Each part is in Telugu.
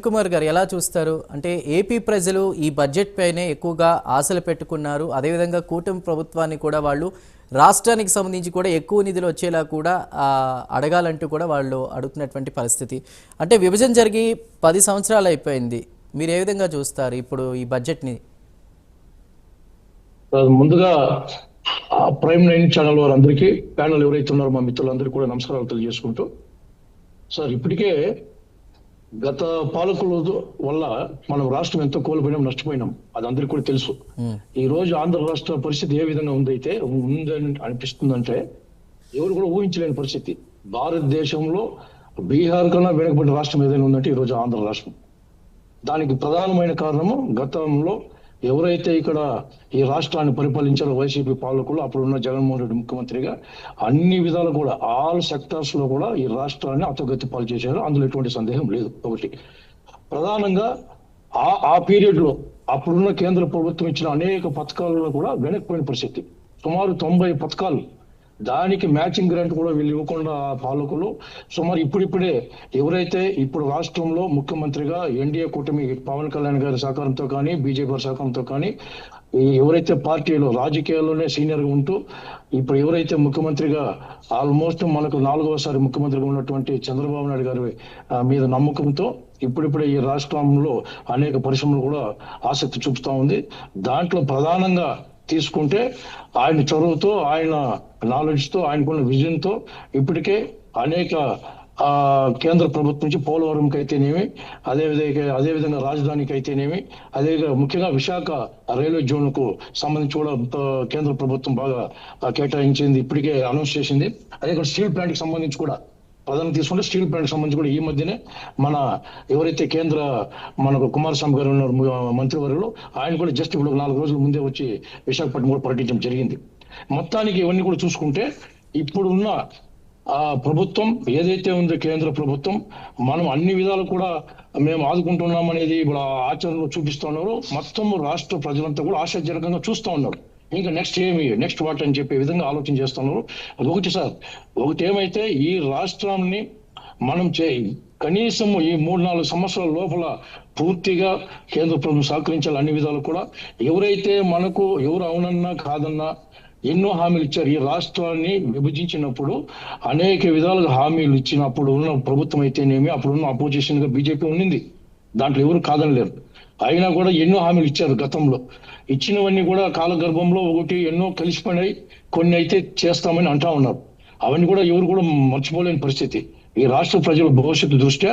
కుమార్ గారు ఎలా చూస్తారు అంటే ఏపీ ప్రజలు ఈ బడ్జెట్ పైనే ఎక్కువగా ఆశలు పెట్టుకున్నారు. అదేవిధంగా కూటమి ప్రభుత్వాన్ని కూడా వాళ్ళు రాష్ట్రానికి సంబంధించి కూడా ఎక్కువ నిధులు వచ్చేలా కూడా అడగాలంటూ కూడా వాళ్ళు అడుగుతున్నటువంటి పరిస్థితి. అంటే విభజన జరిగి 10 సంవత్సరాలు అయిపోయింది. మీరు ఏ విధంగా చూస్తారు ఇప్పుడు ఈ బడ్జెట్ని? ముందుగా ప్రైమ్ 9 ఛానల్ వారందరికీ, ప్యానల్ ఎవరైతే ఉన్నారో మా మిత్రులందరికీ కూడా నమస్కారాలు తెలియజేసుకుంటూ, సార్ ఇప్పటికే గత పాలకుల వల్ల మనం రాష్ట్రం ఎంతో కోల్పోయినాం, నష్టపోయినాం. అది అందరికీ కూడా తెలుసు. ఈ రోజు ఆంధ్ర రాష్ట్ర పరిస్థితి ఏ విధంగా ఉందని అనిపిస్తుందంటే ఎవరు కూడా ఊహించలేని పరిస్థితి. భారతదేశంలో బీహార్ కన్నా వెనుకబడిన రాష్ట్రం ఏదైనా ఉందంటే ఈ రోజు ఆంధ్ర రాష్ట్రం. దానికి ప్రధానమైన కారణము గతంలో ఎవరైతే ఇక్కడ ఈ రాష్ట్రాన్ని పరిపాలించారో వైసీపీ పాలకులు, అప్పుడున్న జగన్మోహన్ రెడ్డి ముఖ్యమంత్రిగా అన్ని విధాలు కూడా ఆల్ సెక్టార్స్ లో కూడా ఈ రాష్ట్రాన్ని అతోగతి పాలు చేశారు. అందులో ఎటువంటి సందేహం లేదు. ఒకటి ప్రధానంగా ఆ పీరియడ్ లో అప్పుడున్న కేంద్ర ప్రభుత్వం ఇచ్చిన అనేక పథకాలలో కూడా వెనక్కిపోయిన పరిస్థితి. సుమారు 90 పథకాలు, దానికి మ్యాచింగ్ గ్రాంట్ కూడా వీళ్ళు ఇవ్వకుండా పాలకులు సుమారు ఇప్పుడిప్పుడే ఎవరైతే ఇప్పుడు రాష్ట్రంలో ముఖ్యమంత్రిగా ఎన్డీఏ కూటమి పవన్ కళ్యాణ్ గారి సహకారంతో కానీ, బీజేపీ గారి సహకారంతో కానీ, ఎవరైతే పార్టీలో రాజకీయాల్లోనే సీనియర్ గా ఉంటూ ఇప్పుడు ఎవరైతే ముఖ్యమంత్రిగా ఆల్మోస్ట్ మనకు 4వసారి ముఖ్యమంత్రిగా ఉన్నటువంటి చంద్రబాబు నాయుడు గారి మీద నమ్మకంతో ఇప్పుడిప్పుడే ఈ రాష్ట్రంలో అనేక పరిశ్రమలు కూడా ఆసక్తి చూపుతా ఉంది. దాంట్లో ప్రధానంగా తీసుకుంటే ఆయన చొరవతో, ఆయన నాలెడ్జ్ తో, ఆయనకున్న విజన్ తో ఇప్పటికే అనేక కేంద్ర ప్రభుత్వం నుంచి పోలవరంకి అయితేనేమి, అదేవిధంగా రాజధానికి అయితేనేమి, అదేవిధంగా ముఖ్యంగా విశాఖ రైల్వే జోన్ కు సంబంధించి కూడా కేంద్ర ప్రభుత్వం బాగా కేటాయించింది, ఇప్పటికే అనౌన్స్ చేసింది. అదే స్టీల్ ప్లాంట్ కి సంబంధించి కూడా ప్రధానంగా తీసుకుంటే స్టీల్ ప్లాంట్ సంబంధించి కూడా ఈ మధ్యనే మన ఎవరైతే కేంద్ర మనకు కుమారస్వామి గారు ఉన్నారు మంత్రివర్యులు, ఆయన కూడా జస్ట్ ఇప్పుడు 4 రోజుల ముందే వచ్చి విశాఖపట్నం కూడా పర్యటించడం జరిగింది. మొత్తానికి ఇవన్నీ కూడా చూసుకుంటే ఇప్పుడున్న ప్రభుత్వం ఏదైతే ఉందో కేంద్ర ప్రభుత్వం, మనం అన్ని విధాలు కూడా మేము ఆదుకుంటున్నాం అనేది ఇప్పుడు ఆచరణలో చూపిస్తున్నారు. మొత్తం రాష్ట్ర ప్రజలంతా కూడా ఆశాజనకంగా చూస్తూ ఉన్నారు. ఇంకా నెక్స్ట్ వాట్ అని చెప్పే విధంగా ఆలోచన చేస్తున్నారు. ఒకటి ఏమైతే ఈ రాష్ట్రాన్ని మనం కనీసం ఈ 3-4 సంవత్సరాల లోపల పూర్తిగా కేంద్ర ప్రభుత్వం సహకరించాలి అన్ని విధాలు కూడా. ఎవరైతే మనకు ఎవరు అవునన్నా కాదన్నా ఎన్నో హామీలు ఇచ్చారు. ఈ రాష్ట్రాన్ని విభజించినప్పుడు అనేక విధాలుగా హామీలు ఇచ్చినప్పుడు ఉన్న ప్రభుత్వం అయితేనేమి, అప్పుడున్న అపోజిషన్ గా బీజేపీ ఉండింది, దాంట్లో ఎవరు కాదనలేరు. అయినా కూడా ఎన్నో హామీలు ఇచ్చారు. గతంలో ఇచ్చినవన్నీ కూడా కాలగర్భంలో ఒకటి ఎన్నో కలిసిపోయినాయి, కొన్ని అయితే చేస్తామని అంటా ఉన్నారు. అవన్నీ కూడా ఎవరు కూడా మర్చిపోలేని పరిస్థితి. ఈ రాష్ట్ర ప్రజల భవిష్యత్తు దృష్ట్యా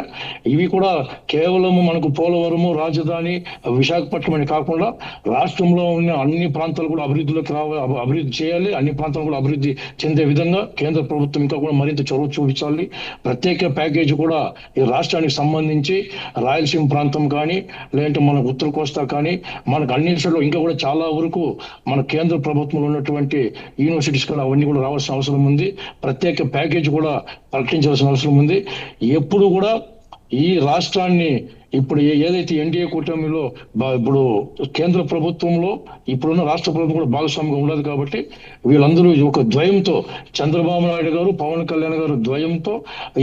ఇవి కూడా కేవలము మనకు పోలవరము, రాజధాని, విశాఖపట్నం అని కాకుండా రాష్ట్రంలో ఉన్న అన్ని ప్రాంతాలు కూడా అభివృద్ధి చేయాలి. అన్ని ప్రాంతాలు కూడా అభివృద్ధి చెందే విధంగా కేంద్ర ప్రభుత్వం ఇంకా కూడా మరింత చొరవ చూపించాలి. ప్రత్యేక ప్యాకేజ్ కూడా ఈ రాష్ట్రానికి సంబంధించి రాయలసీమ ప్రాంతం కానీ, లేదంటే మన ఉత్తర కోస్తా కానీ, మనకు అన్నింటిలో ఇంకా కూడా చాలా వరకు మన కేంద్ర ప్రభుత్వంలో ఉన్నటువంటి యూనివర్సిటీస్ కూడా అవన్నీ కూడా రావాల్సిన అవసరం ఉంది. ప్రత్యేక ప్యాకేజ్ కూడా ప్రకటించాల్సిన అవసరం ఉంది. ఎప్పుడు కూడా ఈ రాష్ట్రాన్ని ఇప్పుడు ఏదైతే ఎన్డీఏ కూటమిలో ఇప్పుడు కేంద్ర ప్రభుత్వంలో ఇప్పుడున్న రాష్ట్ర ప్రభుత్వం కూడా భాగస్వామిగా ఉండదు. కాబట్టి వీళ్ళందరూ ఒక ద్వయంతో, చంద్రబాబు నాయుడు గారు, పవన్ కళ్యాణ్ గారు ద్వయంతో,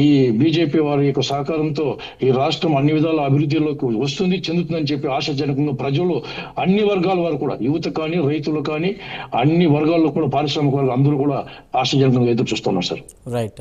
ఈ బీజేపీ వారి యొక్క సహకారంతో ఈ రాష్ట్రం అన్ని విధాల అభివృద్ధిలోకి వస్తుంది, చెందుతుందని చెప్పి ఆశాజనకంగా ప్రజలు అన్ని వర్గాల వారు కూడా, యువత కానీ, రైతులు కానీ, అన్ని వర్గాల్లో కూడా, పారిశ్రామిక వర్గాలు అందరూ కూడా ఆశాజనకంగా ఎదురు చూస్తున్నారు సార్. రైట్.